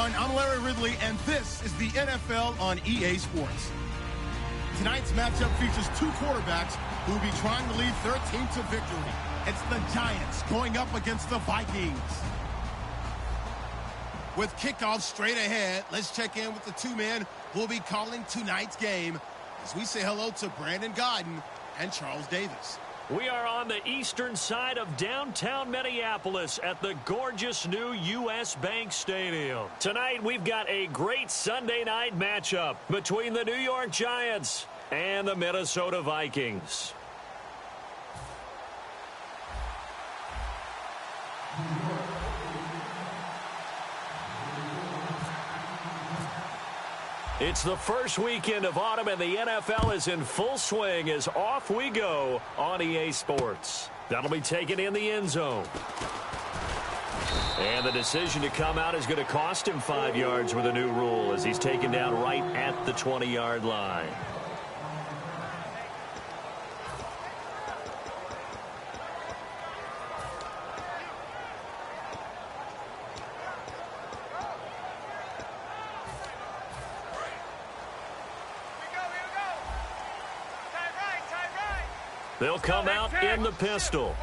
everyone. I'm Larry Ridley, and this is the NFL on EA Sports. Tonight's matchup features two quarterbacks who will be trying to lead their team to victory. It's the Giants going up against the Vikings. With kickoff straight ahead, let's check in with the two men who will be calling tonight's game as we say hello to Brandon Gaudin and Charles Davis. We are on the eastern side of downtown Minneapolis at the gorgeous new U.S. Bank Stadium. Tonight, we've got a great Sunday night matchup between the New York Giants and the Minnesota Vikings. It's the first weekend of autumn, and the NFL is in full swing as off we go on EA Sports. That'll be taken in the end zone. And the decision to come out is going to cost him 5 yards with a new rule as he's taken down right at the 20-yard line. They'll come out in the pistol.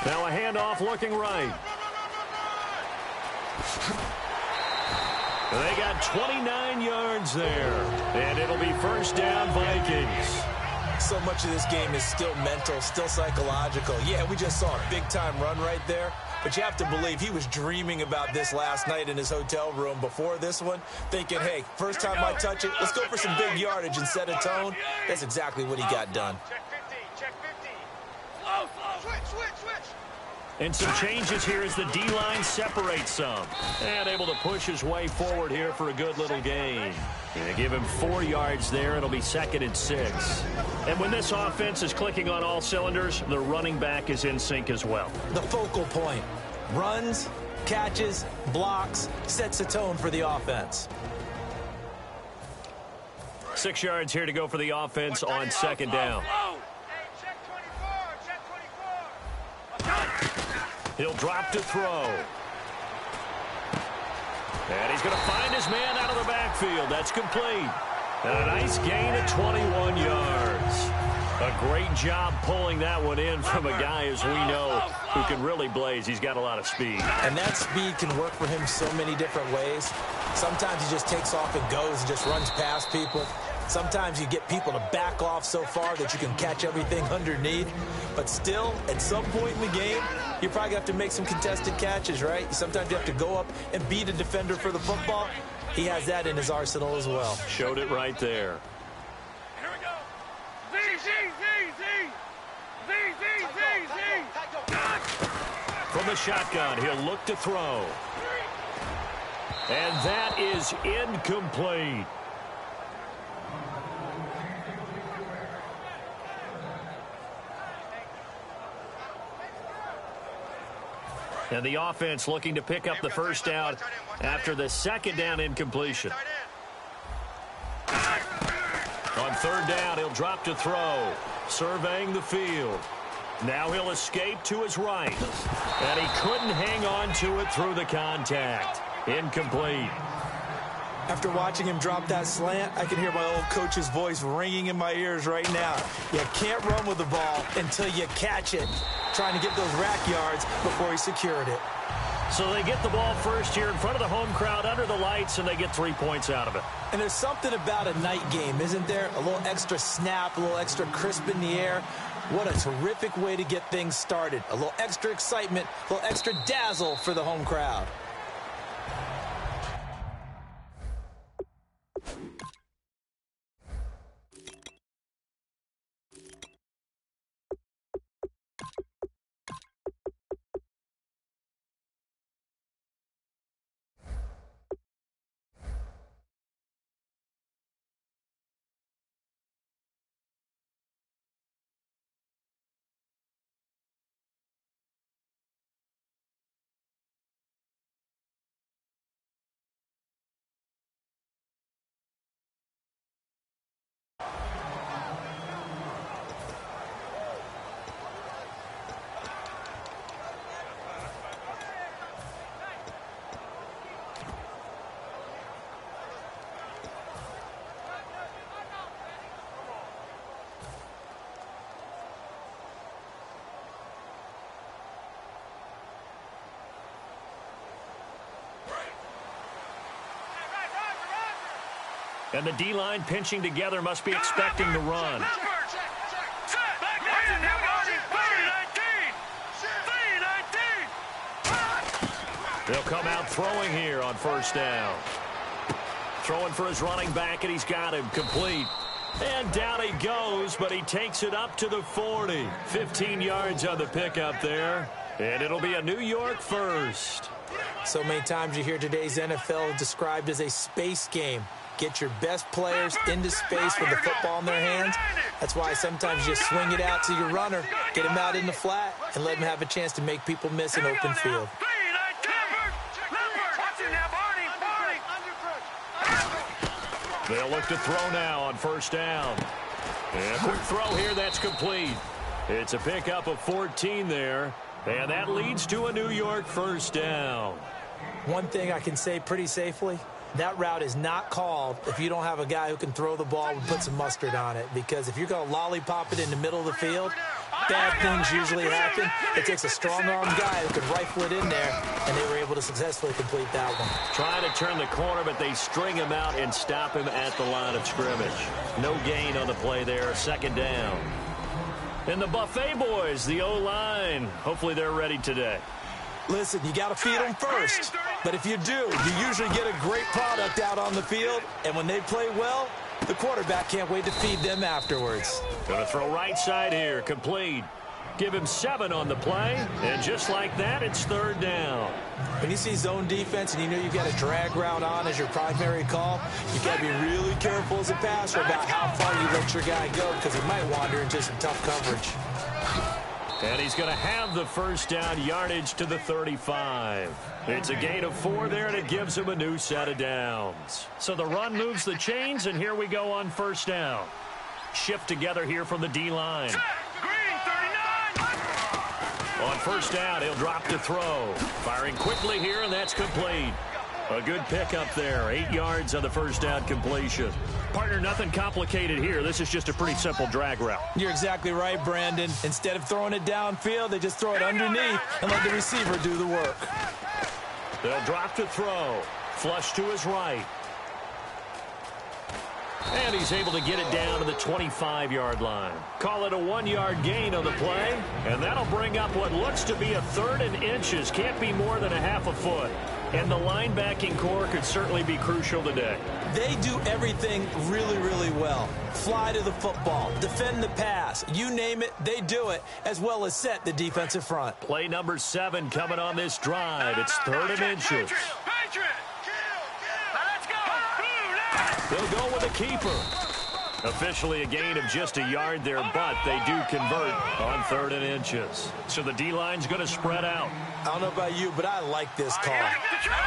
Now a handoff looking right. They got 29 yards there. And it'll be first down, Vikings. So much of this game is still mental, still psychological. Yeah, we just saw a big-time run right there. But you have to believe he was dreaming about this last night in his hotel room before this one, thinking, hey, first time I touch it, let's go for some big yardage and set a tone. That's exactly what he got done. Check 50, check 50. Slow. Switch. And some changes here as the D-line separates some. And able to push his way forward here for a good little gain. And give him 4 yards there. It'll be 2nd and 6. And when this offense is clicking on all cylinders, the running back is in sync as well. The focal point. Runs, catches, blocks, sets a tone for the offense. 6 yards here to go for the offense on 2nd down. Check 24. He'll drop to throw. And he's going to find his man out of the backfield. That's complete. And a nice gain of 21 yards. A great job pulling that one in from a guy, as we know, who can really blaze. He's got a lot of speed. And that speed can work for him so many different ways. Sometimes he just takes off and goes and just runs past people. Sometimes you get people to back off so far that you can catch everything underneath. But still, at some point in the game, you're probably going to have to make some contested catches, right? Sometimes you have to go up and beat a defender for the football. He has that in his arsenal as well. Showed it right there. Here we go. Z. From the shotgun, he'll look to throw. And that is incomplete. And the offense looking to pick up the first down after the 2nd down incompletion. On 3rd down, he'll drop to throw, surveying the field. Now he'll escape to his right. And he couldn't hang on to it through the contact. Incomplete. After watching him drop that slant, I can hear my old coach's voice ringing in my ears right now. You can't run with the ball until you catch it. Trying to get those rack yards before he secured it. So they get the ball first here in front of the home crowd under the lights, and they get 3 points out of it. And there's something about a night game, isn't there? A little extra snap, a little extra crisp in the air. What a terrific way to get things started. A little extra excitement, a little extra dazzle for the home crowd. And the D-line pinching together must be expecting the run. They'll come out throwing here on first down. Throwing for his running back, and he's got him complete. And down he goes, but he takes it up to the 40. 15 yards on the pickup there. And it'll be a New York first. So many times you hear today's NFL described as a space game. Get your best players into space with the football in their hands. That's why sometimes you just swing it out to your runner, get him out in the flat, and let him have a chance to make people miss an open field. They'll look to throw now on first down. And a quick throw here, that's complete. It's a pickup of 14 there, and that leads to a New York first down. One thing I can say pretty safely, that route is not called if you don't have a guy who can throw the ball and put some mustard on it. Because if you're going to lollipop it in the middle of the field, bad things usually happen. It takes a strong-armed guy who can rifle it in there, and they were able to successfully complete that one. Trying to turn the corner, but they string him out and stop him at the line of scrimmage. No gain on the play there, second down. And the Buffet boys, the O-line, hopefully they're ready today. Listen, you got to feed them first. But if you do, you usually get a great product out on the field. And when they play well, the quarterback can't wait to feed them afterwards. Going to throw right side here, complete. Give him 7 on the play. And just like that, it's third down. When you see zone defense and you know you've got a drag route on as your primary call, you've got to be really careful as a passer about how far you let your guy go because he might wander into some tough coverage. And he's going to have the first down yardage to the 35. It's a gain of 4 there, and it gives him a new set of downs. So the run moves the chains, and here we go on first down. Shift together here from the D-line. On first down, he'll drop to throw. Firing quickly here, and that's complete. A good pickup there. 8 yards on the first down completion. Partner, nothing complicated here. This is just a pretty simple drag route. You're exactly right, Brandon. Instead of throwing it downfield, they just throw it underneath and let the receiver do the work. They'll drop to throw. Flush to his right. And he's able to get it down to the 25-yard line. Call it a 1-yard gain on the play. And that'll bring up what looks to be a 3rd and inches. Can't be more than a half a foot. And the linebacking core could certainly be crucial today. They do everything really, really well. Fly to the football, defend the pass, you name it, they do it, as well as set the defensive front. Play number 7 coming on this drive. It's 3rd and inches. They'll go with a keeper. Officially a gain of just a yard there, but they do convert on 3rd and inches. So the D-line's going to spread out. I don't know about you, but I like this call.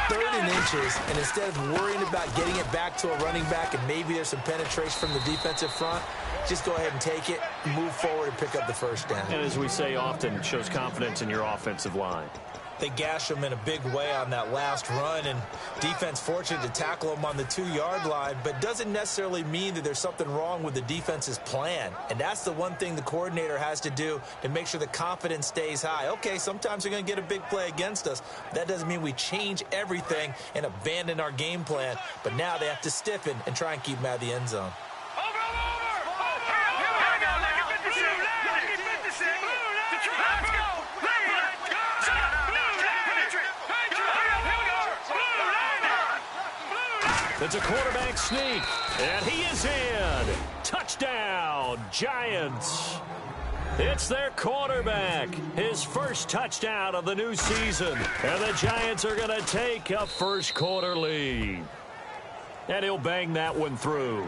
3rd and inches, and instead of worrying about getting it back to a running back and maybe there's some penetration from the defensive front, just go ahead and take it, move forward, and pick up the first down. And as we say often, it shows confidence in your offensive line. They gashed him in a big way on that last run, and defense fortunate to tackle him on the 2-yard line, but doesn't necessarily mean that there's something wrong with the defense's plan. And that's the one thing the coordinator has to do to make sure the confidence stays high. Okay, sometimes they're going to get a big play against us. That doesn't mean we change everything and abandon our game plan, but now they have to stiffen and try and keep him out of the end zone. It's a quarterback sneak, and he is in. Touchdown, Giants. It's their quarterback, his first touchdown of the new season. And the Giants are going to take a first quarter lead. And he'll bang that one through.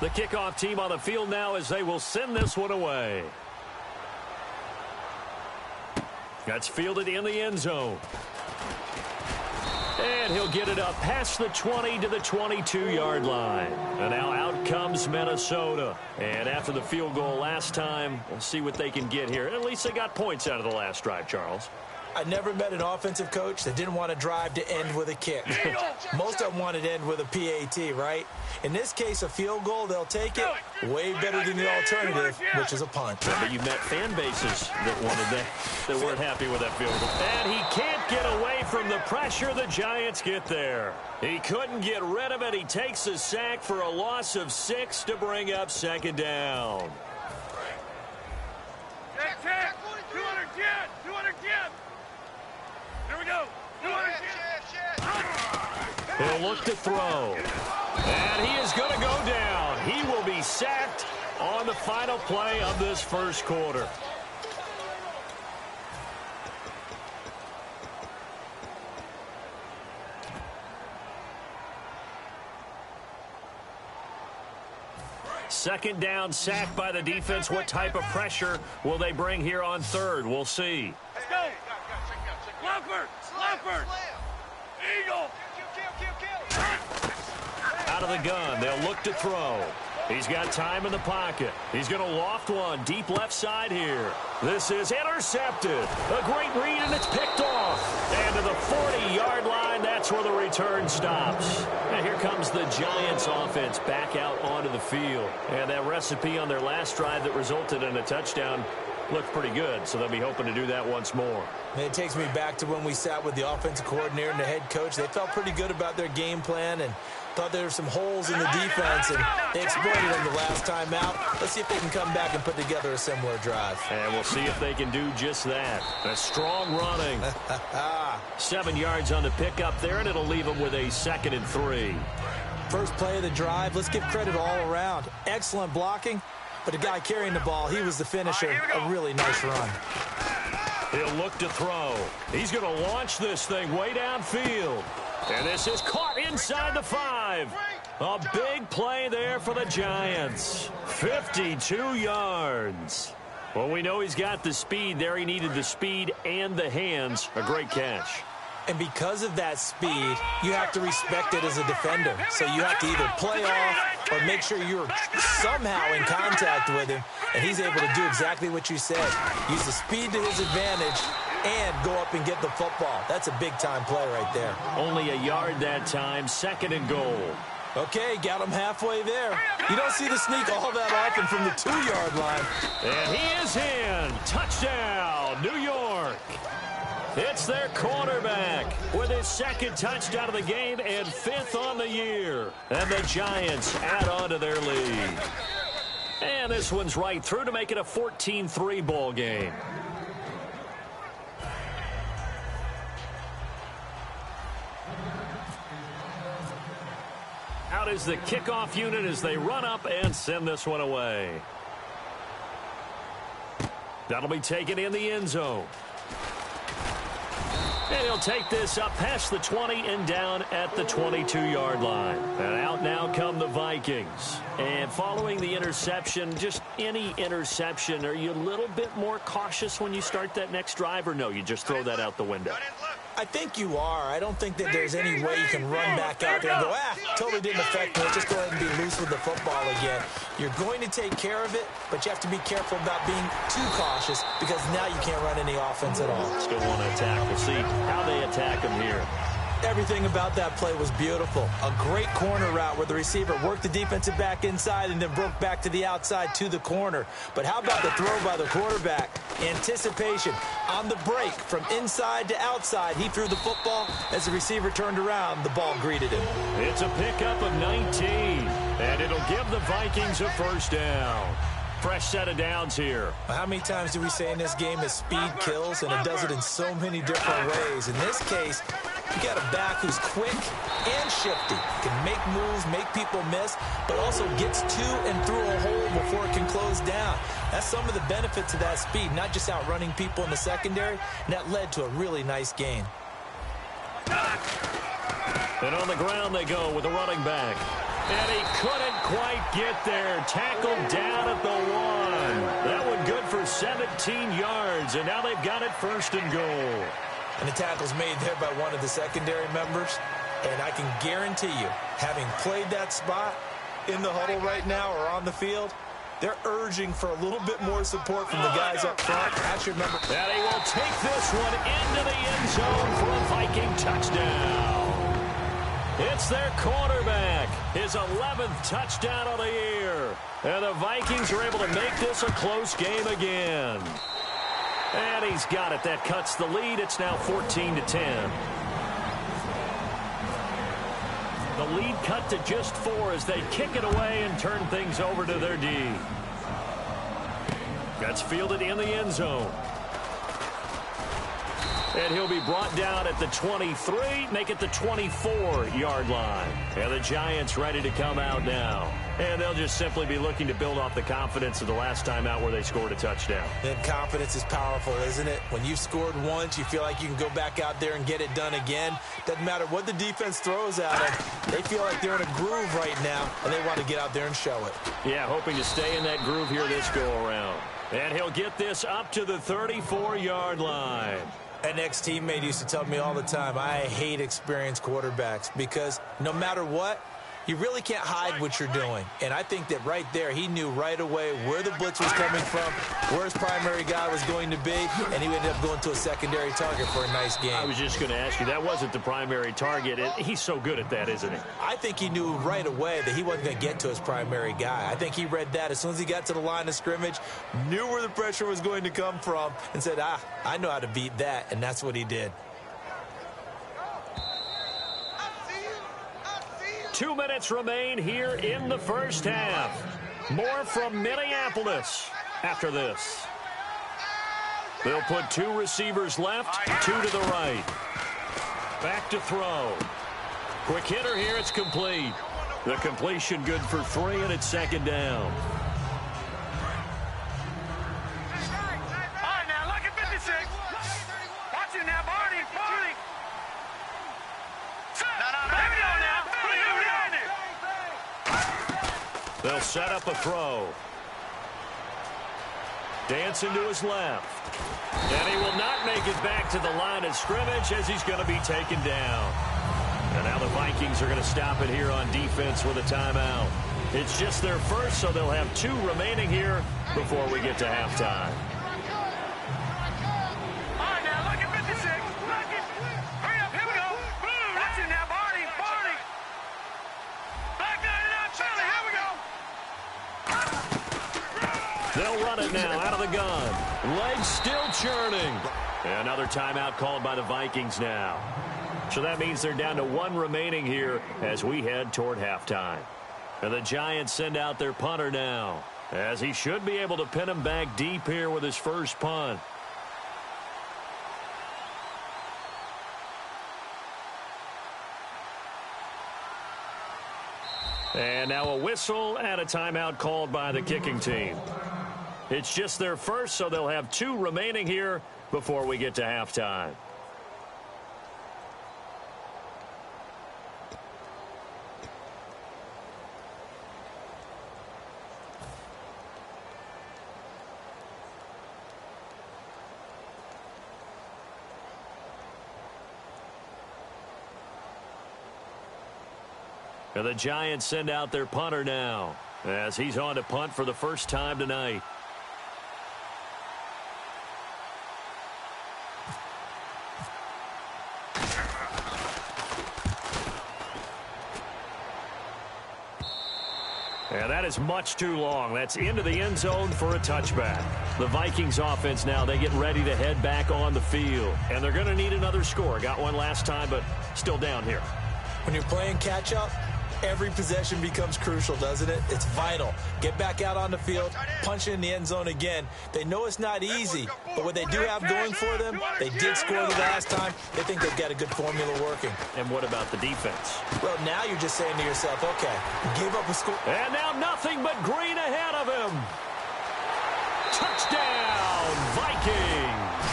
The kickoff team on the field now as they will send this one away. That's fielded in the end zone. And he'll get it up past the 20 to the 22-yard line. And now out comes Minnesota. And after the field goal last time, we'll see what they can get here. At least they got points out of the last drive, Charles. I never met an offensive coach that didn't want to drive to end with a kick. Most of them wanted to end with a PAT, right? In this case, a field goal, they'll take it. Way better than the alternative, which is a punt. But you met fan bases that wanted that. They weren't happy with that field goal. And he can't get away from the pressure. The Giants get there. He couldn't get rid of it. He takes a sack for a loss of 6 to bring up second down. Check. 210. 210. Here we go. 210. He'll look to throw. And he is going to go down. He will be sacked on the final play of this first quarter. Second down, sack by the defense. What type of pressure will they bring here on third? We'll see. Let's go. Slapper. Eagle. Out of the gun, they'll look to throw. He's got time in the pocket. He's going to loft one deep left side here. This is intercepted. A great read, and it's picked off. And to the 40-yard line, that's where the return stops. And here comes the Giants offense back out onto the field. And that recipe on their last drive that resulted in a touchdown looked pretty good, so they'll be hoping to do that once more. It takes me back to when we sat with the offensive coordinator and the head coach. They felt pretty good about their game plan and thought there were some holes in the defense, and they exploited them the last time out. Let's see if they can come back and put together a similar drive. And we'll see if they can do just that. A strong running. 7 yards on the pickup there, and it'll leave them with a 2nd and 3. First play of the drive, let's give credit all around. Excellent blocking, but the guy carrying the ball, he was the finisher. A really nice run. He'll look to throw. He's going to launch this thing way downfield. And this is caught inside the 5. A big play there for the Giants. 52 yards. Well, we know he's got the speed there. He needed the speed and the hands. A great catch. And because of that speed, you have to respect it as a defender. So you have to either play off or make sure you're somehow in contact with him. And he's able to do exactly what you said. Use the speed to his advantage and go up and get the football. That's a big-time play right there. Only a yard that time. 2nd and goal. Okay, got him halfway there. You don't see the sneak all that often from the 2-yard line. And he is in. Touchdown, New York. It's their quarterback with his 2nd touchdown of the game and 5th on the year. And the Giants add on to their lead. And this one's right through to make it a 14-3 ball game. Out is the kickoff unit as they run up and send this one away. That'll be taken in the end zone. And he'll take this up past the 20 and down at the 22-yard line. And out now come the Vikings. And following the interception, just any interception, are you a little bit more cautious when you start that next drive, or no, you just throw that out the window? I think you are. I don't think that there's any way you can run back out there and go, totally didn't affect me. Just go ahead and be loose with the football again. You're going to take care of it, but you have to be careful about being too cautious because now you can't run any offense at all. Still want to attack. We'll see how they attack him here. Everything about that play was beautiful. A great corner route where the receiver worked the defensive back inside and then broke back to the outside to the corner. But how about the throw by the quarterback? Anticipation on the break from inside to outside. He threw the football. As the receiver turned around, the ball greeted him. It's a pickup of 19, and it'll give the Vikings a first down. Fresh set of downs here. How many times do we say in this game that speed kills, and it does it in so many different ways? In this case, you got a back who's quick and shifty, can make moves, make people miss, but also gets to and through a hole before it can close down. That's some of the benefits of that speed, not just outrunning people in the secondary, and that led to a really nice gain. And on the ground they go with the running back. And he couldn't quite get there. Tackled down at the 1. That one good for 17 yards, and now they've got it 1st and goal. And the tackle's made there by one of the secondary members. And I can guarantee you, having played that spot in the huddle right now or on the field, they're urging for a little bit more support from the guys up front. I should remember. And he will take this one into the end zone for a Viking touchdown. It's their quarterback, his 11th touchdown of the year. And the Vikings are able to make this a close game again. And he's got it. That cuts the lead. It's now 14-10. The lead cut to just 4 as they kick it away and turn things over to their D. That's fielded in the end zone. And he'll be brought down at the 23, make it the 24-yard line. And the Giants ready to come out now. And they'll just simply be looking to build off the confidence of the last time out where they scored a touchdown. Then confidence is powerful, isn't it? When you've scored once, you feel like you can go back out there and get it done again. Doesn't matter what the defense throws at them. They feel like they're in a groove right now, and they want to get out there and show it. Yeah, hoping to stay in that groove here this go-around. And he'll get this up to the 34-yard line. An ex-teammate used to tell me all the time, I hate experienced quarterbacks because no matter what, you really can't hide what you're doing. And I think that right there, he knew right away where the blitz was coming from, where his primary guy was going to be, and he ended up going to a secondary target for a nice game. I was just going to ask you, that wasn't the primary target. He's so good at that, isn't he? I think he knew right away that he wasn't going to get to his primary guy. I think he read that as soon as he got to the line of scrimmage, knew where the pressure was going to come from, and said, I know how to beat that, and that's what he did. 2 minutes remain here in the first half. More from Minneapolis after this. They'll put 2 receivers left, 2 to the right. Back to throw. Quick hitter here, it's complete. The completion good for 3, and it's second down. All right, now look at 56. Watch it now, Barney. They'll set up a throw. Dancing to his left. And he will not make it back to the line of scrimmage as he's going to be taken down. And now the Vikings are going to stop it here on defense with a timeout. It's just their first, so they'll have 2 remaining here before we get to halftime. All right, now look at 56. Hurry up, here we go. Watch it now, Barney. Back 99, Charlie, here we go. They'll run it now out of the gun. Legs still churning. Another timeout called by the Vikings now. So that means they're down to 1 remaining here as we head toward halftime. And the Giants send out their punter now, as he should be able to pin him back deep here with his first punt. And now a whistle and a timeout called by the kicking team. It's just their first, so they'll have 2 remaining here before we get to halftime. And the Giants send out their punter now, as he's on to punt for the first time tonight. And that is much too long. That's into the end zone for a touchback. The Vikings offense now, they get ready to head back on the field. And they're going to need another score. Got one last time, but still down here. When you're playing catch-up, every possession becomes crucial, doesn't it? It's vital. Get back out on the field, punch in the end zone again. They know it's not easy, but what they do have going for them, they did score the last time. They think they've got a good formula working. And what about the defense? Well, now you're just saying to yourself, okay, give up a score. And now nothing but green ahead of him. Touchdown, Vikings.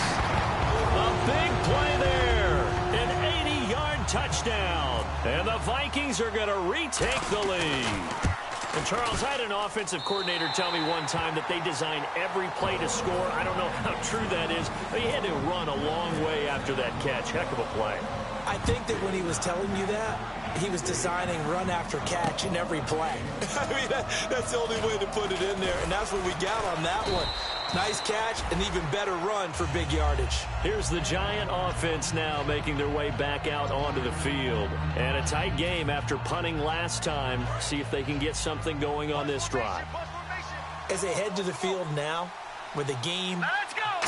A big play there. An 80-yard touchdown. And the Vikings are going to retake the lead. And Charles, I had an offensive coordinator tell me one time that they design every play to score. I don't know how true that is, but he had to run a long way after that catch. Heck of a play. I think that when he was telling you that, he was designing run after catch in every play. I mean, that's the only way to put it in there, and that's what we got on that one. Nice catch, an even better run for big yardage. Here's the Giant offense now making their way back out onto the field. And a tight game after punting last time. See if they can get something going on this drive. As they head to the field now, with the game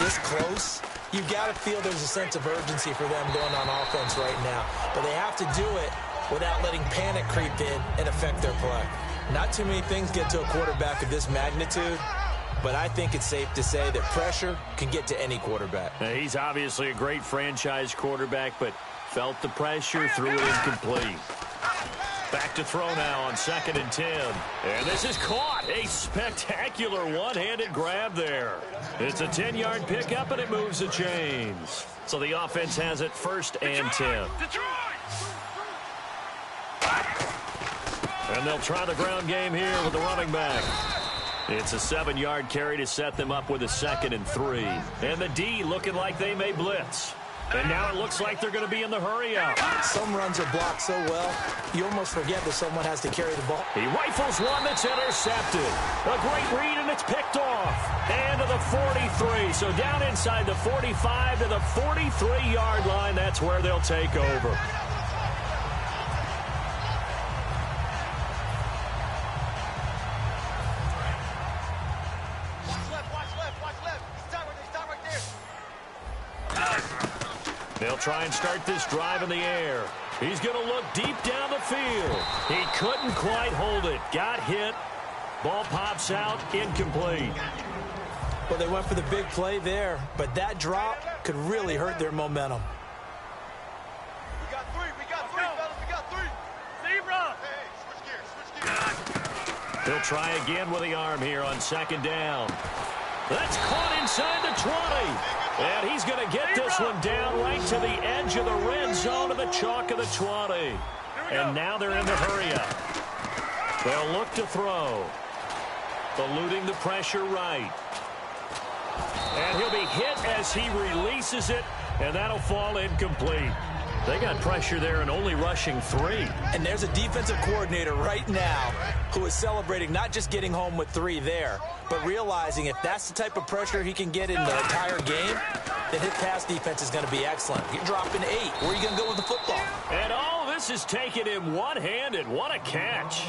this close, you've got to feel there's a sense of urgency for them going on offense right now. But they have to do it without letting panic creep in and affect their play. Not too many things get to a quarterback of this magnitude, but I think it's safe to say that pressure can get to any quarterback. Now, he's obviously a great franchise quarterback, but felt the pressure, threw it incomplete. Back to throw now on 2nd and 10. And this is caught. A spectacular one-handed grab there. It's a 10-yard pickup, and it moves the chains. So the offense has it 1st and 10. And they'll try the ground game here with the running back. It's a 7-yard carry to set them up with a 2nd and 3. And the D looking like they may blitz. And now it looks like they're going to be in the hurry-up. Some runs are blocked so well, you almost forget that someone has to carry the ball. He rifles one that's intercepted. A great read, and it's picked off. And to the 43. So down inside the 45 to the 43-yard line. That's where they'll take over. They'll try and start this drive in the air. He's going to look deep down the field. He couldn't quite hold it. Got hit. Ball pops out. Incomplete. Well, they went for the big play there, but that drop could really hurt their momentum. We got three, fellas. We got three. Zebra. Hey, switch gears. He'll try again with the arm here on 2nd down. That's caught inside the 20. And he's going to get this one down right to the edge of the red zone of the chalk of the 20. And now they're in the hurry-up. They'll look to throw. Eluding the pressure right. And he'll be hit as he releases it, and that'll fall incomplete. They got pressure there and only rushing 3. And there's a defensive coordinator right now who is celebrating not just getting home with 3 there, but realizing if that's the type of pressure he can get in the entire game, then his pass defense is going to be excellent. You're dropping 8. Where are you going to go with the football? And all this is taking him one-handed. What a catch.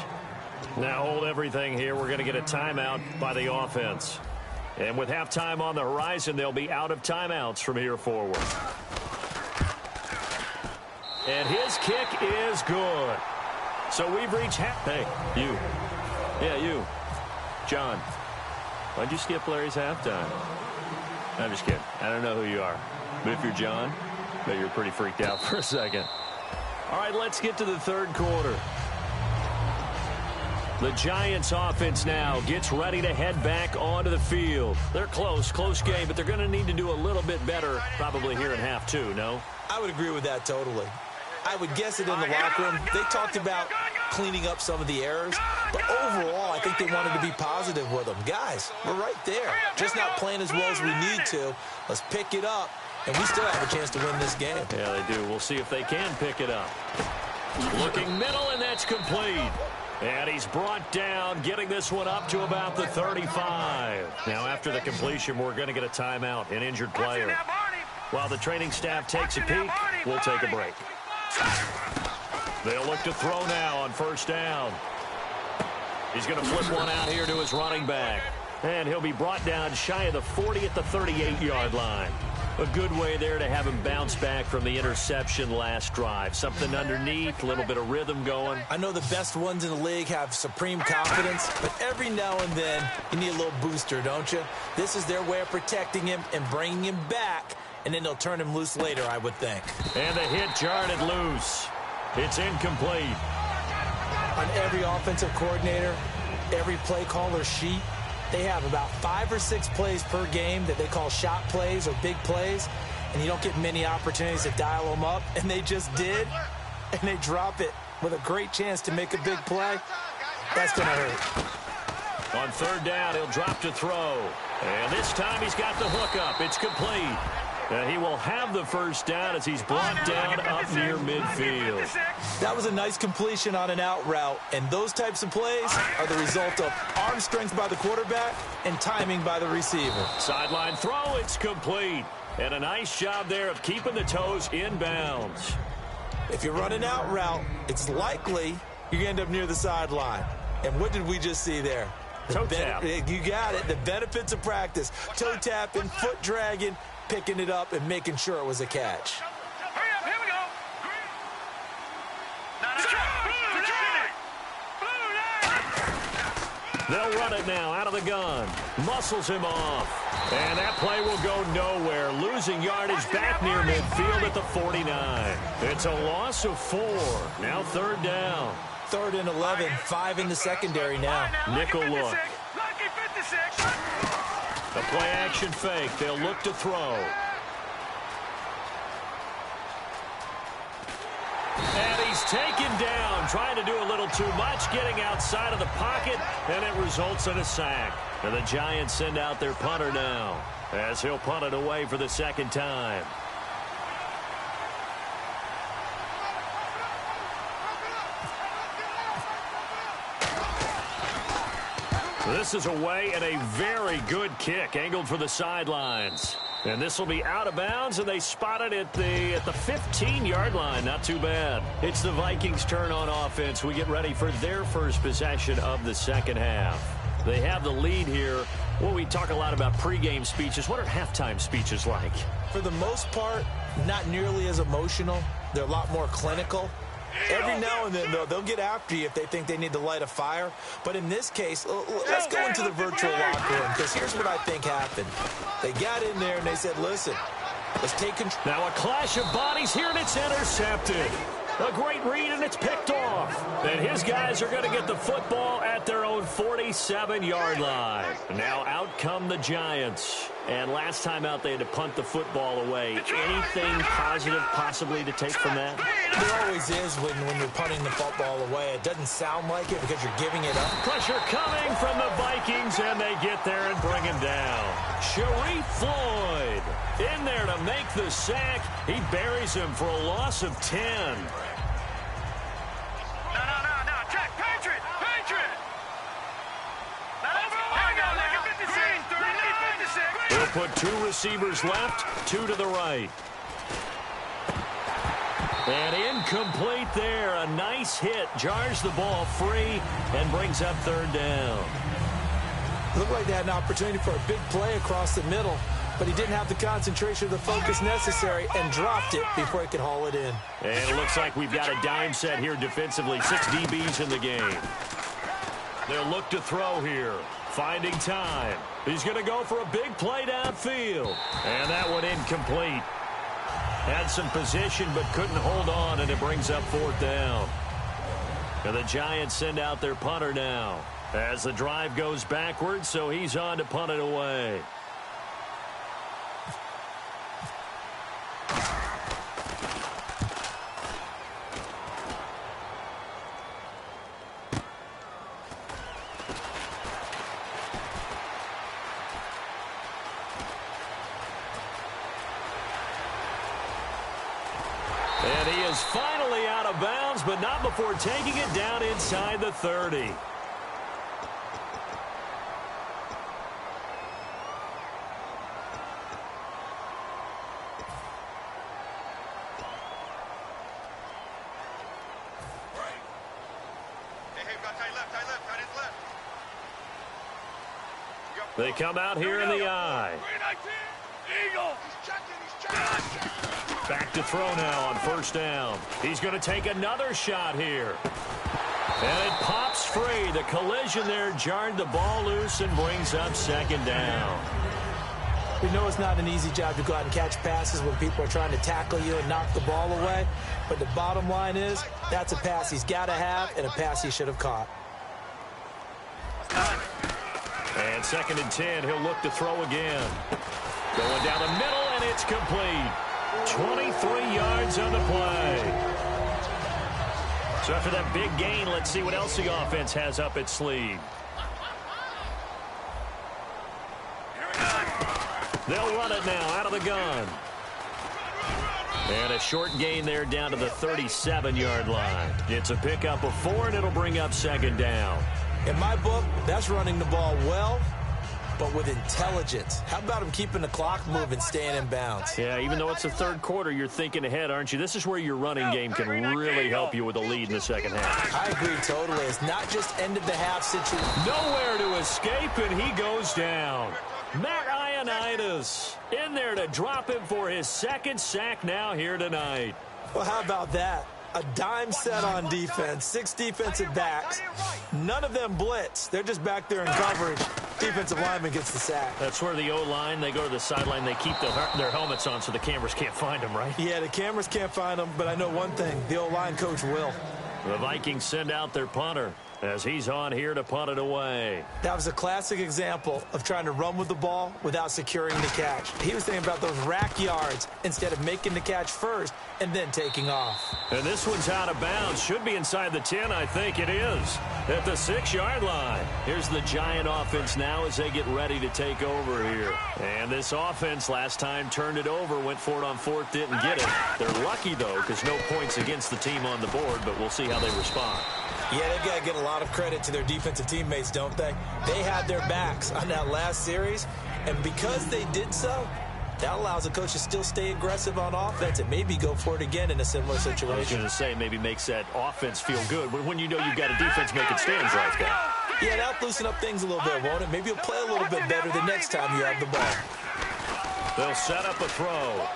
Now hold everything here. We're going to get a timeout by the offense. And with halftime on the horizon, they'll be out of timeouts from here forward. And his kick is good. So we've reached Hey, you. Yeah, you. John. Why'd you skip Larry's halftime? I'm just kidding. I don't know who you are. But if you're John, maybe you're pretty freaked out for a second. All right, let's get to the 3rd quarter. The Giants offense now gets ready to head back onto the field. They're close game, but they're going to need to do a little bit better probably here in half 2, no? I would agree with that totally. I would guess it in the locker room. They talked about cleaning up some of the errors, but overall, I think they wanted to be positive with them. Guys, we're right there. Just not playing as well as we need to. Let's pick it up, and we still have a chance to win this game. Yeah, they do. We'll see if they can pick it up. Looking middle, and that's complete. And he's brought down, getting this one up to about the 35. Now, after the completion, we're going to get a timeout, an injured player. While the training staff takes a peek, we'll take a break. They'll look to throw now on 1st down. He's going to flip one out here to his running back. And he'll be brought down shy of the 40 at the 38-yard line. A good way there to have him bounce back from the interception last drive. Something underneath, a little bit of rhythm going. I know the best ones in the league have supreme confidence, but every now and then you need a little booster, don't you? This is their way of protecting him and bringing him back, and then they'll turn him loose later, I would think. And the hit jarred it loose. It's incomplete. On every offensive coordinator, every play caller sheet, they have about 5 or 6 plays per game that they call shot plays or big plays, and you don't get many opportunities to dial them up, and they just did, and they drop it with a great chance to make a big play. That's going to hurt. On 3rd down, he'll drop to throw. And this time he's got the hook up. It's complete. And he will have the 1st down as he's brought down up near midfield. That was a nice completion on an out route, and those types of plays are the result of arm strength by the quarterback and timing by the receiver. Sideline throw, it's complete. And a nice job there of keeping the toes in bounds. If you're running out route, it's likely you're going to end up near the sideline. And what did we just see there? Toe tap. You got it. The benefits of practice. Toe tapping, foot dragging, picking it up, and making sure it was a catch. Hurry up, here we go. They'll run it now out of the gun. Muscles him off. And that play will go nowhere. Losing yardage back near midfield at the 49. It's a loss of 4. Now 3rd down. 3rd and 11, 5 in the secondary now. Nickel look. The play action fake. They'll look to throw. And he's taken down, trying to do a little too much, getting outside of the pocket, and it results in a sack. And the Giants send out their punter now, as he'll punt it away for the 2nd time. This is away and a very good kick, angled for the sidelines. And this will be out of bounds, and they spot it at the 15-yard line. Not too bad. It's the Vikings' turn on offense. We get ready for their first possession of the 2nd half. They have the lead here. Well, we talk a lot about pregame speeches. What are halftime speeches like? For the most part, not nearly as emotional. They're a lot more clinical. Every now and then, though, they'll get after you if they think they need to light a fire. But in this case, let's go into the virtual locker room, because here's what I think happened. They got in there and they said, listen, let's take control. Now a clash of bodies here, and it's intercepted. A great read, and it's picked off. And his guys are going to get the football at their own 47-yard line. Now out come the Giants. And last time out, they had to punt the football away. Anything positive possibly to take from that? There always is when you're punting the football away. It doesn't sound like it because you're giving it up. Pressure coming from the Vikings, and they get there and bring him down. Sharif Floyd in there to make the sack. He buries him for a loss of 10. No, check, Patriot. We'll put 2 receivers left, 2 to the right. And incomplete there. A nice hit. Jars the ball free and brings up 3rd down. Looked like they had an opportunity for a big play across the middle, but he didn't have the concentration or the focus necessary and dropped it before he could haul it in. And it looks like we've got a dime set here defensively. 6 DBs in the game. They'll look to throw here. Finding time. He's going to go for a big play downfield. And that one incomplete. Had some position but couldn't hold on, and it brings up 4th down. And the Giants send out their punter now as the drive goes backwards, so he's on to punt it away. And he is finally out of bounds, but not before taking it down inside the 30. Hey, we got tight left, tight ends left. They come out here in the eye. Eagle. He's checking. Back to throw now on 1st down. He's going to take another shot here. And it pops free. The collision there jarred the ball loose and brings up 2nd down. We know it's not an easy job to go out and catch passes when people are trying to tackle you and knock the ball away. But the bottom line is, that's a pass he's got to have and a pass he should have caught. And 2nd and 10, he'll look to throw again. Going down the middle, and it's complete. 23 yards on the play. So after that big gain, let's see what else the offense has up its sleeve. They'll run it now out of the gun. And a short gain there down to the 37-yard line. It's a pickup of 4, and it'll bring up 2nd down. In my book, that's running the ball well but with intelligence. How about him keeping the clock moving, staying in bounds? Yeah, even though it's the third quarter, you're thinking ahead, aren't you? This is where your running game can really help you with a lead in the second half. I agree totally. It's not just end of the half situation. Nowhere to escape, and he goes down. Matt Ioannidis in there to drop him for his second sack now here tonight. Well, how about that? A dime set on defense, 6 defensive backs. None of them blitz. They're just back there in coverage. Defensive lineman gets the sack. That's where the O-line, they go to the sideline, they keep their helmets on so the cameras can't find them, right? Yeah, the cameras can't find them, but I know one thing. The O-line coach will. The Vikings send out their punter as he's on here to punt it away. That was a classic example of trying to run with the ball without securing the catch. He was thinking about those rack yards instead of making the catch first and then taking off. And this one's out of bounds. Should be inside the 10, I think it is. At the 6-yard line. Here's the Giant offense now as they get ready to take over here. And this offense last time turned it over, went for it on fourth, didn't get it. They're lucky, though, because no points against the team on the board, but we'll see how they respond. Yeah, they've got to get a lot of credit to their defensive teammates, don't they? They had their backs on that last series, and because they did so, that allows the coach to still stay aggressive on offense and maybe go for it again in a similar situation. I was going to say maybe makes that offense feel good, but when you know you've got a defense making stands like that. Yeah, that'll loosen up things a little bit, won't it? Maybe you'll play a little bit better the next time you have the ball. They'll set up a throw.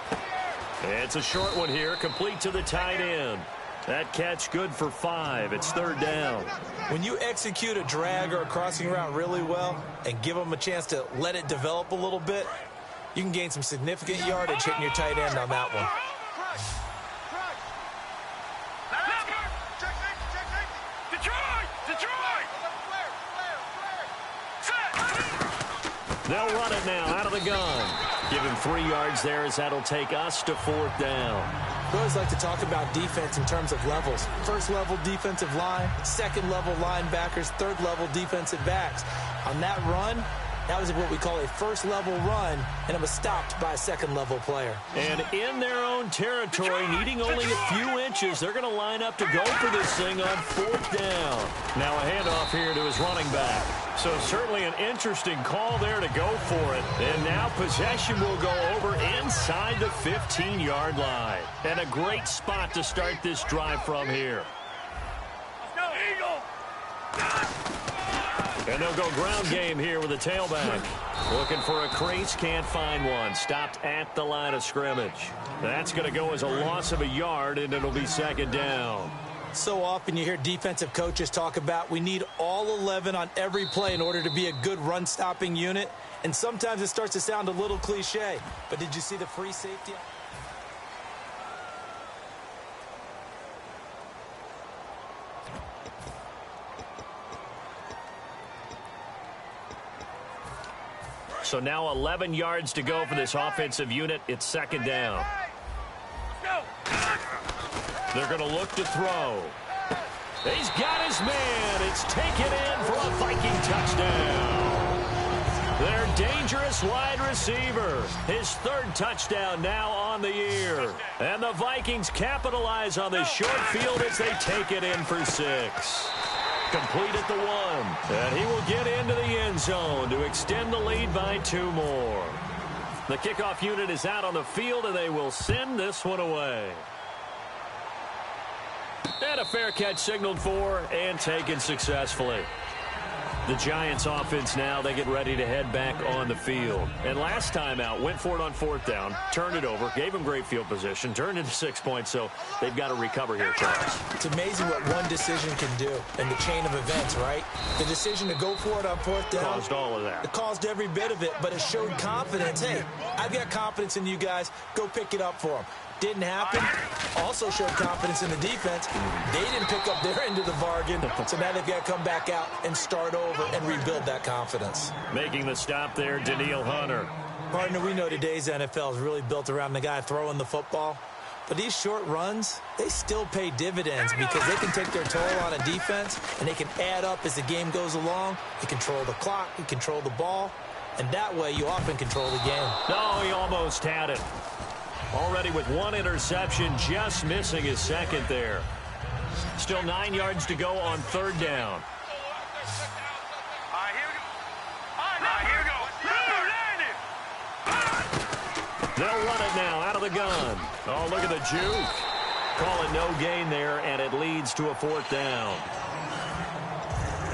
It's a short one here, complete to the tight end. That catch good for 5. It's third down. When you execute a drag or a crossing route really well and give them a chance to let it develop a little bit, you can gain some significant yardage hitting your tight end on that one. They'll run it now out of the gun. Give him 3 yards there as that'll take us to fourth down. We always like to talk about defense in terms of levels. First level defensive line, second level linebackers, third level defensive backs. On that run, that was what we call a first level run, and it was stopped by a second level player. And in their own territory, needing only a few inches, they're going to line up to go for this thing on fourth down. Now a handoff here to his running back. So certainly an interesting call there to go for it. And now possession will go over inside the 15-yard line. And a great spot to start this drive from here. Let's go, Eagle! And they'll go ground game here with a tailback. Looking for a crease, can't find one. Stopped at the line of scrimmage. That's going to go as a loss of a yard, and it'll be second down. So often you hear defensive coaches talk about we need all 11 on every play in order to be a good run-stopping unit. And sometimes it starts to sound a little cliche. But did you see the free safety? So now 11 yards to go for this offensive unit. It's second down. They're going to look to throw. He's got his man. It's taken in for a Viking touchdown. Their dangerous wide receiver. His third touchdown now on the year. And the Vikings capitalize on this short field as they take it in for 6. Complete at the 1. And he will get into the end zone to extend the lead by 2 more. The kickoff unit is out on the field, and they will send this one away. And a fair catch signaled for and taken successfully. The Giants offense now, they get ready to head back on the field. And last time out, went for it on fourth down, turned it over, gave them great field position, turned into 6 points, so they've got to recover here, Charles. It's amazing what one decision can do in the chain of events, right? The decision to go for it on fourth down. Caused all of that. It caused every bit of it, but it showed confidence. Hey, I've got confidence in you guys. Go pick it up for them. Didn't happen. Also showed confidence in the defense. They didn't pick up their end of the bargain, so now they've got to come back out and start over and rebuild that confidence. Making the stop there, Danielle Hunter. Partner, we know today's NFL is really built around the guy throwing the football. But these short runs, they still pay dividends because they can take their toll on a defense, and they can add up as the game goes along. You control the clock, you control the ball, and that way you often control the game. No, he almost had it. Already with 1 interception, just missing his second there. Still 9 yards to go on third down. All right, here we go. They'll run it now out of the gun. Oh, look at the juke. Call it no gain there, and it leads to a 4th down.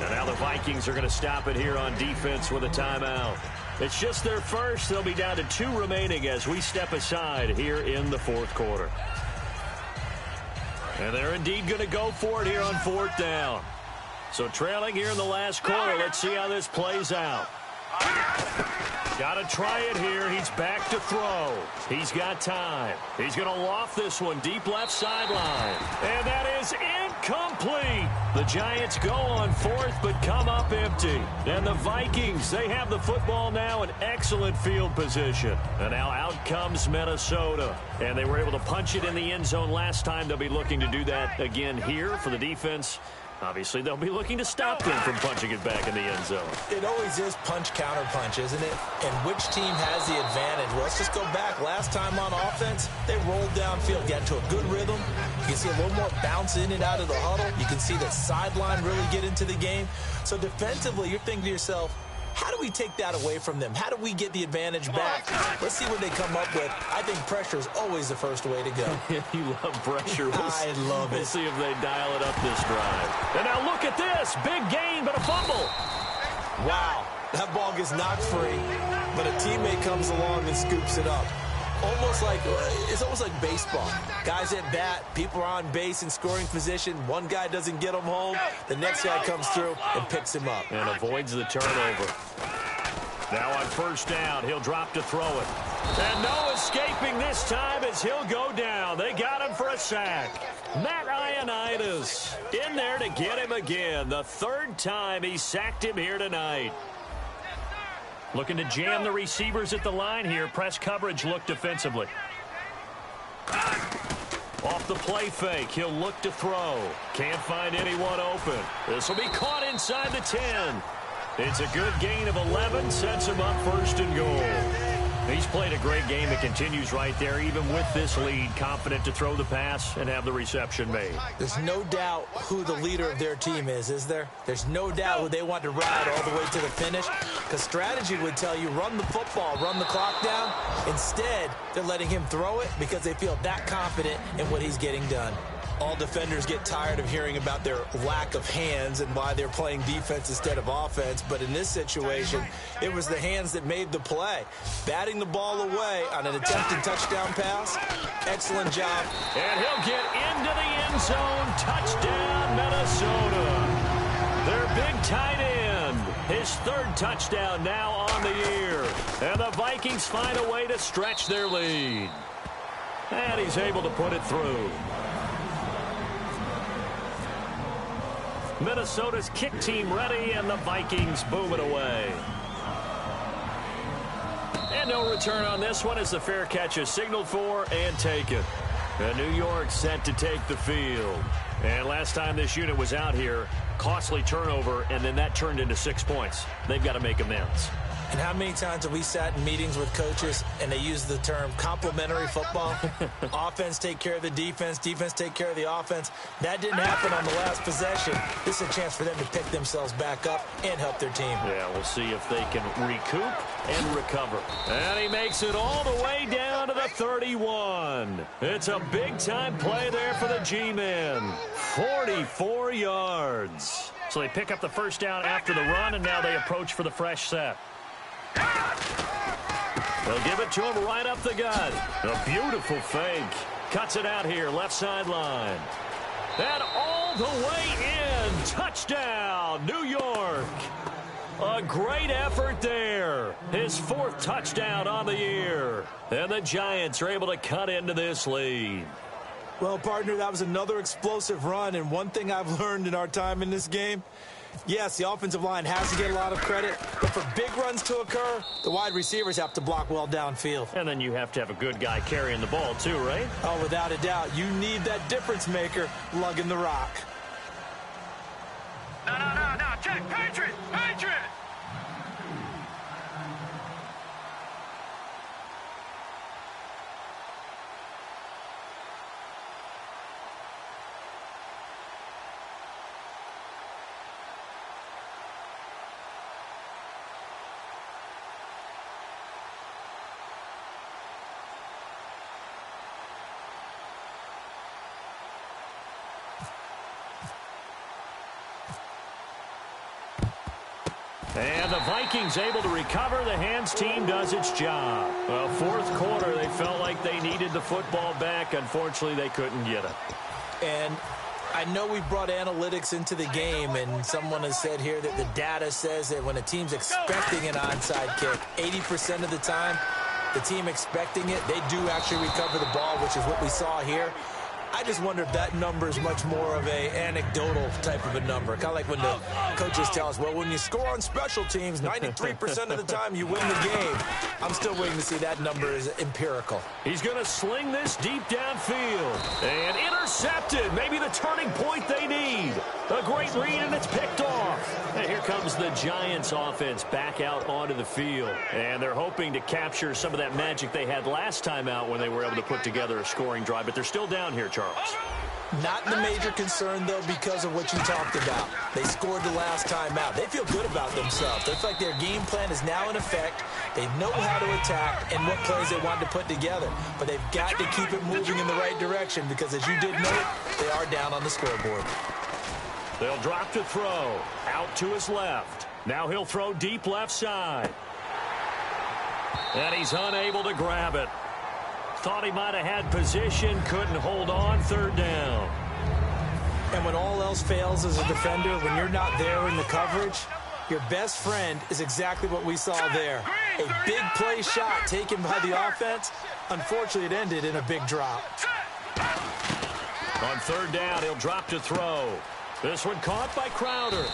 And now the Vikings are going to stop it here on defense with a timeout. It's just their first. They'll be down to 2 remaining as we step aside here in the 4th quarter. And they're indeed going to go for it here on 4th down. So trailing here in the last quarter. Let's see how this plays out. Got to try it here. He's back to throw. He's got time. He's going to loft this one deep left sideline. And that is incomplete. The Giants go on 4th but come up empty. And the Vikings, they have the football now in excellent field position. And now out comes Minnesota. And they were able to punch it in the end zone last time. They'll be looking to do that again here for the defense. Obviously, they'll be looking to stop them from punching it back in the end zone. It always is punch-counter-punch, isn't it? And which team has the advantage? Well, let's just go back. Last time on offense, they rolled downfield, got into a good rhythm. You can see a little more bounce in and out of the huddle. You can see the sideline really get into the game. So defensively, you're thinking to yourself, how do we take that away from them? How do we get the advantage back? Let's see what they come up with. I think pressure is always the first way to go. You love pressure. I love it. We'll see if they dial it up this drive. And now look at this. Big gain, but a fumble. Wow. That ball gets knocked free, but a teammate comes along and scoops it up. It's almost like baseball. Guys at bat, people are on base in scoring position. One guy doesn't get him home. The next guy comes through and picks him up. And avoids the turnover. Now on 1st down, he'll drop to throw it. And no escaping this time as he'll go down. They got him for a sack. Matt Ioannidis in there to get him again. The 3rd time he sacked him here tonight. Looking to jam the receivers at the line here. Press coverage look defensively. Off the play fake, he'll look to throw. Can't find anyone open. This will be caught inside the 10. It's a good gain of 11, sets him up 1st and goal. He's played a great game that continues right there, even with this lead, confident to throw the pass and have the reception made. There's no doubt who the leader of their team is there? There's no doubt who they want to ride all the way to the finish, because strategy would tell you run the football, run the clock down. Instead, they're letting him throw it because they feel that confident in what he's getting done. All defenders get tired of hearing about their lack of hands and why they're playing defense instead of offense. But in this situation, it was the hands that made the play. Batting the ball away on an attempted touchdown pass. Excellent job. And he'll get into the end zone. Touchdown, Minnesota. Their big tight end. His 3rd touchdown now on the year. And the Vikings find a way to stretch their lead. And he's able to put it through. Minnesota's kick team ready, and the Vikings boom it away. And no return on this one as the fair catch is signaled for and taken. And New York set to take the field. And last time this unit was out here, costly turnover, and then that turned into 6 points. They've got to make amends. And how many times have we sat in meetings with coaches and they use the term complementary football? Offense take care of the defense, defense take care of the offense. That didn't happen on the last possession. This is a chance for them to pick themselves back up and help their team. Yeah, we'll see if they can recoup and recover. And he makes it all the way down to the 31. It's a big-time play there for the G-men. 44 yards. So they pick up the 1st down after the run, and now they approach for the fresh set. They'll give it to him right up the gut. A beautiful fake. Cuts it out here, left sideline. And all the way in. Touchdown, New York. A great effort there. His 4th touchdown on the year. And the Giants are able to cut into this lead. Well, partner, that was another explosive run. And one thing I've learned in our time in this game, yes, the offensive line has to get a lot of credit, but for big runs to occur, the wide receivers have to block well downfield. And then you have to have a good guy carrying the ball too, right? Oh, without a doubt. You need that difference maker lugging the rock. No, check, Patriot! And the Vikings able to recover. The hands team does its job. Well, fourth quarter, they felt like they needed the football back. Unfortunately, they couldn't get it. And I know we brought analytics into the game, and someone has said here that the data says that when a team's expecting an onside kick, 80% of the time, the team expecting it, they do actually recover the ball, which is what we saw here. I just wonder if that number is much more of a anecdotal type of a number. Kind of like when the coaches tell us, well, when you score on special teams, 93% of the time you win the game. I'm still waiting to see that number is empirical. He's going to sling this deep downfield. And intercepted. Maybe the turning point they need. A great read, and it's picked off. And here comes the Giants offense back out onto the field. And they're hoping to capture some of that magic they had last time out when they were able to put together a scoring drive. But they're still down here, Charles. Not the major concern, though, because of what you talked about. They scored the last time out. They feel good about themselves. They feel like their game plan is now in effect. They know how to attack and what plays they want to put together. But they've got to keep it moving in the right direction because, as you did note, they are down on the scoreboard. They'll drop to throw. Out to his left. Now he'll throw deep left side. And he's unable to grab it. Thought he might have had position, couldn't hold on, third down. And when all else fails as a defender, when you're not there in the coverage, your best friend is exactly what we saw there. A big play shot taken by the offense. Unfortunately, it ended in a big drop. On third down, he'll drop to throw. This one caught by Crowder.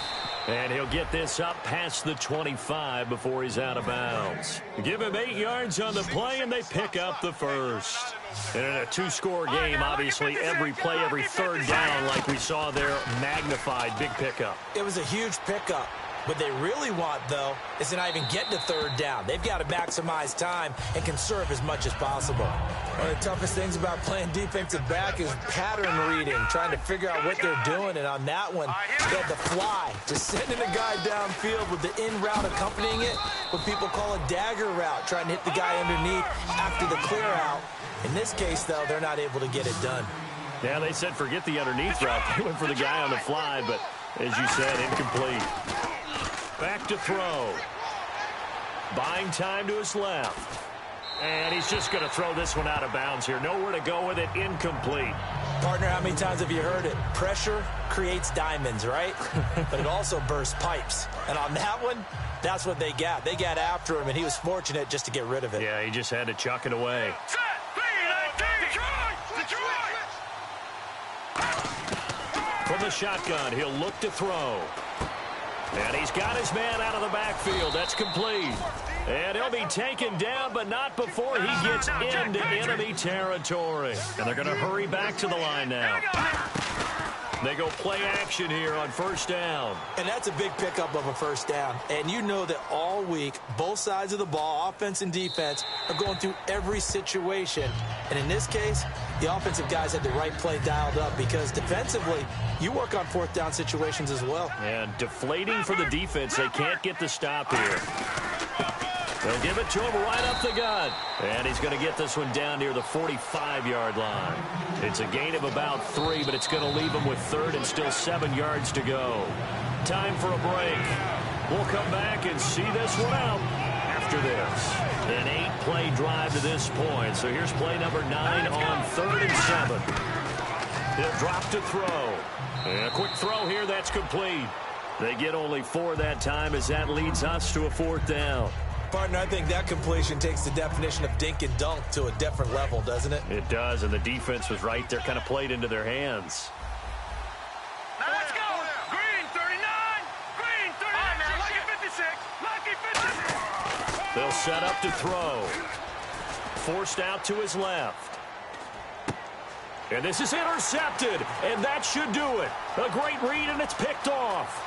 And he'll get this up past the 25 before he's out of bounds. Give him 8 yards on the play, and they pick up the first. And in a two-score game, obviously, every play, every third down, like we saw there, magnified, big pickup. It was a huge pickup. What they really want, though, is to not even get to third down. They've got to maximize time and conserve as much as possible. One of the toughest things about playing defensive back is pattern reading, trying to figure out what they're doing. And on that one, they had the fly, just sending a guy downfield with the in route accompanying it, what people call a dagger route, trying to hit the guy underneath after the clear out. In this case, though, they're not able to get it done. Yeah, they said forget the underneath route. They went for the guy on the fly, but as you said, incomplete. Back to throw. Buying time to his left. And he's just going to throw this one out of bounds here. Nowhere to go with it. Incomplete. Partner, how many times have you heard it? Pressure creates diamonds, right? But it also bursts pipes. And on that one, that's what they got. They got after him, and he was fortunate just to get rid of it. Yeah, he just had to chuck it away. From the shotgun, he'll look to throw. And he's got his man out of the backfield. That's complete. And he'll be taken down, but not before he gets into enemy territory. And they're going to hurry back to the line now. They go play action here on first down. And that's a big pickup of a first down. And you know that all week, both sides of the ball, offense and defense, are going through every situation. And in this case, the offensive guys had the right play dialed up because defensively, you work on fourth down situations as well. And deflating for the defense. They can't get the stop here. They'll give it to him right up the gut. And he's going to get this one down near the 45-yard line. It's a gain of about 3, but it's going to leave him with third and still 7 yards to go. Time for a break. We'll come back and see this one out after this. An 8-play drive to this point. So here's play number 9 on third and 7. He'll drop to throw. And a quick throw here. That's complete. They get only 4 that time as that leads us to a fourth down. Partner, I think that completion takes the definition of dink and dunk to a different level, doesn't it? It does, and the defense was right there, kind of played into their hands. Now let's go! Green, 39! Green, 39! Now, lucky 56! Lucky 56! They'll set up to throw. Forced out to his left. And this is intercepted, and that should do it. A great read, and it's picked off.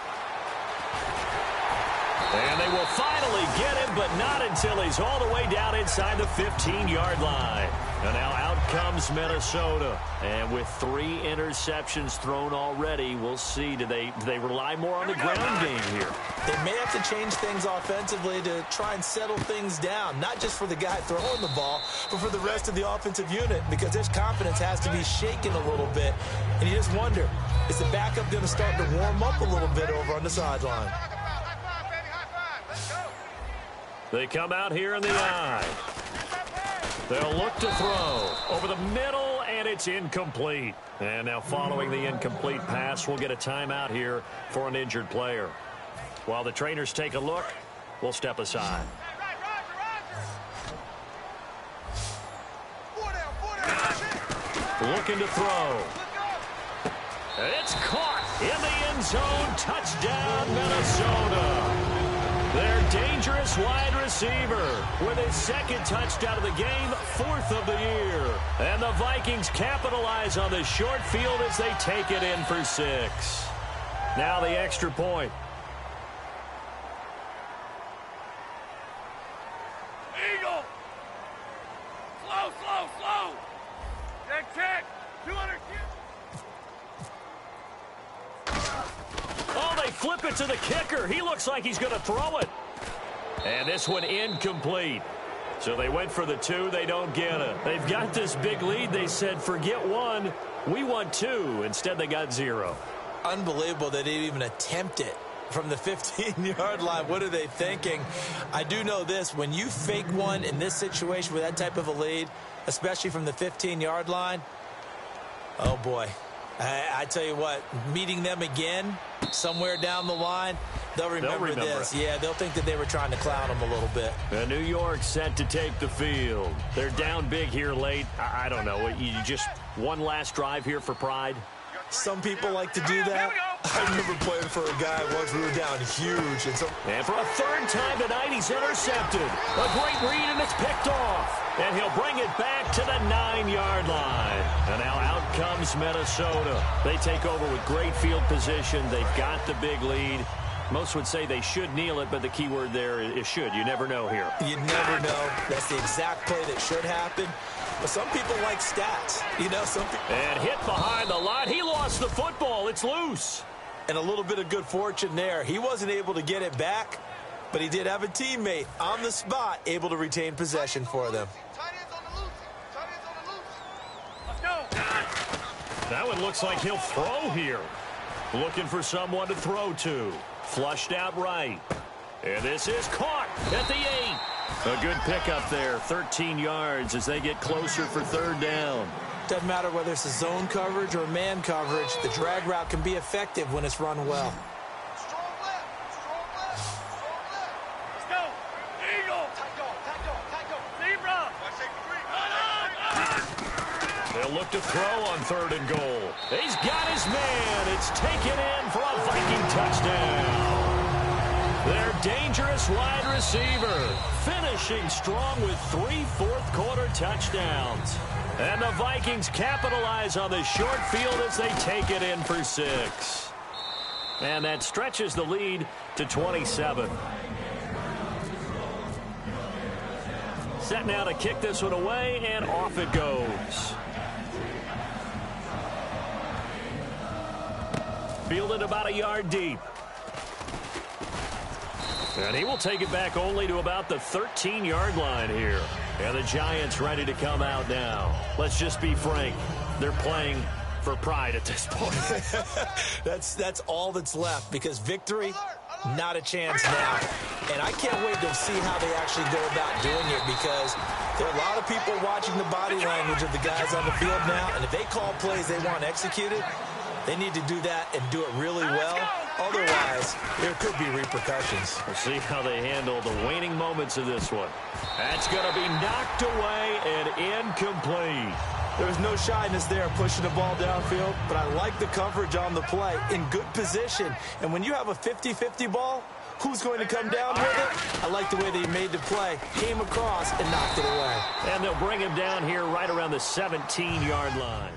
And they will finally get him, but not until he's all the way down inside the 15-yard line. And now out comes Minnesota. And with 3 interceptions thrown already, we'll see. Do they rely more on the ground game here? They may have to change things offensively to try and settle things down, not just for the guy throwing the ball, but for the rest of the offensive unit, because their confidence has to be shaken a little bit. And you just wonder, is the backup going to start to warm up a little bit over on the sideline? They come out here in the I. They'll look to throw over the middle, and it's incomplete. And now following the incomplete pass, we'll get a timeout here for an injured player. While the trainers take a look, we'll step aside. Looking to throw. It's caught in the end zone. Touchdown, Minnesota. Their dangerous wide receiver with his second touchdown of the game, 4th of the year. And the Vikings capitalize on the short field as they take it in for 6. Now the extra point. Eagle! Slow! Check! 200 Oh, they flip it to the kicker. He looks like he's going to throw it. And this one incomplete. So they went for the 2. They don't get it. They've got this big lead. They said, forget 1. We want 2. Instead, they got 0. Unbelievable they didn't even attempt it from the 15-yard line. What are they thinking? I do know this. When you fake one in this situation with that type of a lead, especially from the 15-yard line, oh, boy. I tell you what, meeting them again somewhere down the line, they'll remember this. Yeah, they'll think that they were trying to clown them a little bit. New York set to take the field. They're down big here late. I don't know. You just one last drive here for pride? Some people like to do that. I remember playing for a guy once. We were down huge. And for a 3rd time tonight, he's intercepted. A great read, and it's picked off. And he'll bring it back to the 9-yard line. And now out comes Minnesota. They take over with great field position. They've got the big lead. Most would say they should kneel it, but the key word there is should. You never know here. You never know. That's the exact play that should happen. But some people like stats. You know, some people. And hit behind the line. He lost the football. It's loose. And a little bit of good fortune there. He wasn't able to get it back, but he did have a teammate on the spot able to retain possession for them. Let's go. That one looks like he'll throw here. Looking for someone to throw to. Flushed out right. And this is caught at the 8. A good pickup there. 13 yards as they get closer for 3rd down. Doesn't matter whether it's a zone coverage or man coverage. The drag route can be effective when it's run well. Strong left. Let's go. Eagle. Tight go. Zebra. They'll look to throw on 3rd and goal. He's got his man. It's taken in for a Viking touchdown. Their dangerous wide receiver finishing strong with 3 fourth-quarter touchdowns. And the Vikings capitalize on the short field as they take it in for 6. And that stretches the lead to 27. Set now to kick this one away, and off it goes. Fielded about a yard deep. And he will take it back only to about the 13-yard line here. And the Giants ready to come out now. Let's just be frank. They're playing for pride at this point. That's all that's left, because victory, not a chance now. And I can't wait to see how they actually go about doing it, because there are a lot of people watching the body language of the guys on the field now. And if they call plays they want executed, they need to do that and do it really well. Otherwise, there could be repercussions. We'll see how they handle the waning moments of this one. That's going to be knocked away and incomplete. There's no shyness there pushing the ball downfield, but I like the coverage on the play in good position. And when you have a 50-50 ball, who's going to come down with it? I like the way they made the play, came across, and knocked it away. And they'll bring him down here right around the 17-yard line.